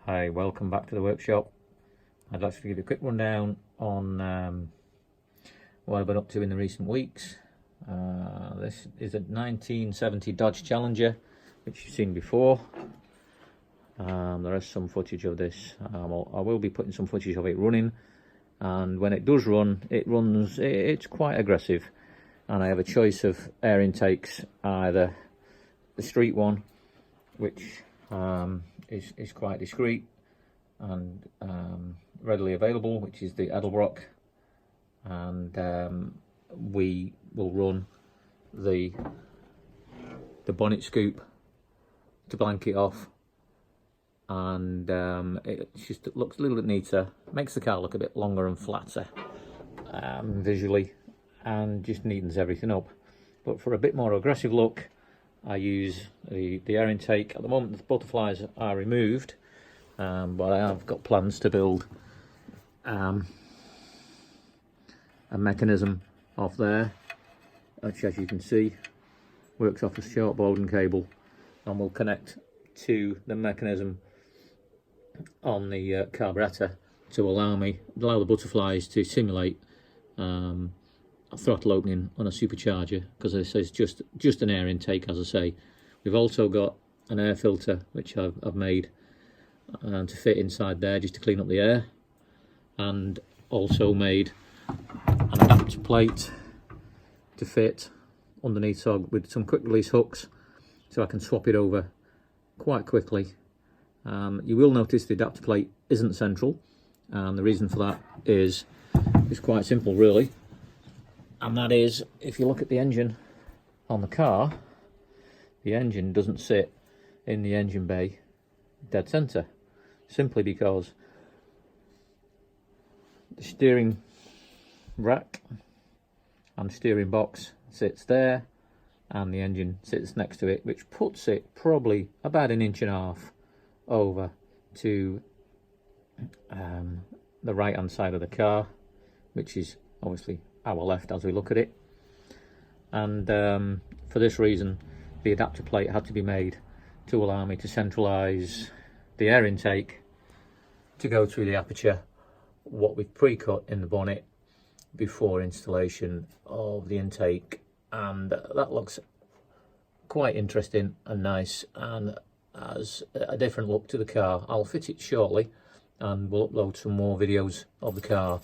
Hi, welcome back to the workshop. I'd like to give you a quick rundown on what I've been up to in the recent weeks. This is a 1970 Dodge Challenger, which you've seen before. There is some footage of this. I will be putting some footage of it running, and when it does run, it's quite aggressive, and I have a choice of air intakes, either the street one, which is quite discreet and readily available, which is the Edelbrock, and we will run the bonnet scoop to blanket off, and it just looks a little bit neater, makes the car look a bit longer and flatter visually, and just neatens everything up. But for a bit more aggressive look, I use the air intake. At the moment the butterflies are removed, but I have got plans to build a mechanism off there, which, as you can see, works off a short Bowden cable and will connect to the mechanism on the carburetor to allow the butterflies to simulate a throttle opening on a supercharger, because this is just an air intake, as I say. We've also got an air filter which I've made to fit inside there, just to clean up the air, and also made an adapter plate to fit underneath, so with some quick release hooks, so I can swap it over quite quickly. You will notice the adapter plate isn't central, and the reason for that is quite simple really, and that is, if you look at the engine on the car, the engine doesn't sit in the engine bay dead center, simply because the steering rack and steering box sits there, and the engine sits next to it, which puts it probably about 1.5 inches over to the right hand side of the car, which is obviously our left as we look at it. And for this reason, the adapter plate had to be made to allow me to centralize the air intake to go through the aperture, what we've pre-cut in the bonnet before installation of the intake, and that looks quite interesting and nice, and has a different look to the car. I'll fit it shortly, and we'll upload some more videos of the car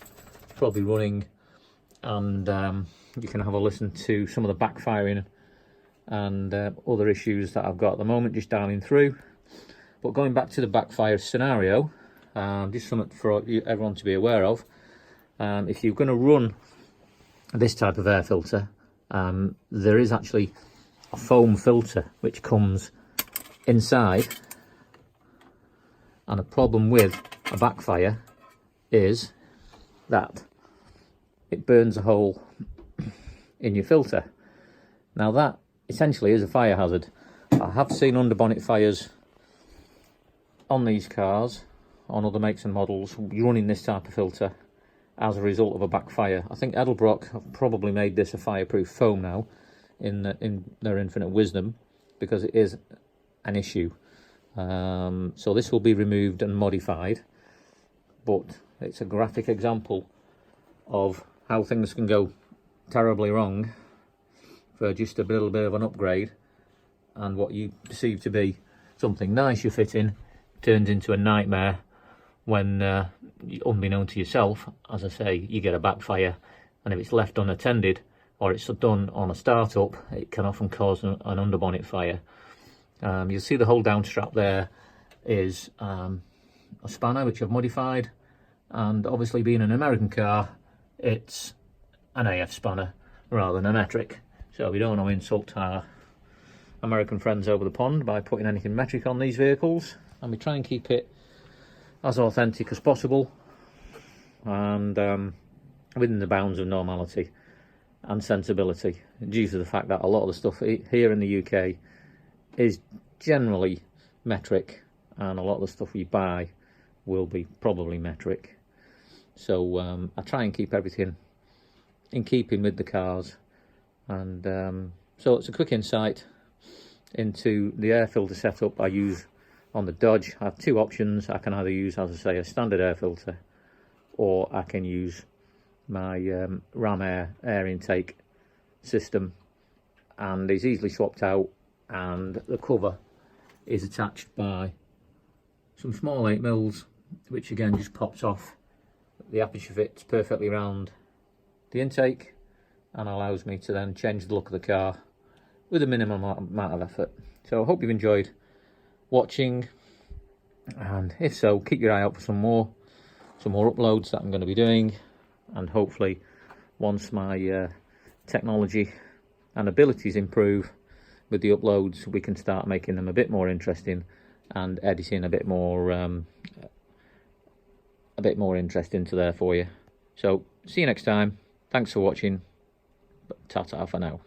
probably running, and you can have a listen to some of the backfiring and other issues that I've got at the moment, just dialing through. But going back to the backfire scenario, just something for everyone to be aware of. If you're going to run this type of air filter, there is actually a foam filter which comes inside, and a problem with a backfire is that it burns a hole in your filter. Now that essentially is a fire hazard. I have seen underbonnet fires on these cars, on other makes and models, running this type of filter as a result of a backfire. I think Edelbrock have probably made this a fireproof foam now, in their infinite wisdom, because it is an issue. So this will be removed and modified, but it's a graphic example of how things can go terribly wrong for just a little bit of an upgrade, and what you perceive to be something nice you're fitting turns into a nightmare when, unbeknown to yourself, as I say, you get a backfire, and if it's left unattended or it's done on a startup, it can often cause an underbonnet fire. You'll see the whole down strap there is a spanner which I've modified, and obviously being an American car, it's an AF spanner rather than a metric, so we don't want to insult our American friends over the pond by putting anything metric on these vehicles, and we try and keep it as authentic as possible, and within the bounds of normality and sensibility, due to the fact that a lot of the stuff here in the UK is generally metric, and a lot of the stuff we buy will be probably metric. So I try and keep everything in keeping with the cars, and so it's a quick insight into the air filter setup I use On the Dodge, I have two options. I can either use, as I say, a standard air filter, or I can use my Ram air intake system, and it's easily swapped out, and the cover is attached by some small 8mm, which again just pops off. The aperture fits perfectly around the intake and allows me to then change the look of the car with a minimum amount of effort. So I hope you've enjoyed watching, and if so, keep your eye out for some more uploads that I'm going to be doing, and hopefully once my technology and abilities improve with the uploads, we can start making them a bit more interesting and editing a bit more interesting to there for you. So see you next time. Thanks for watching. Ta-ta for now.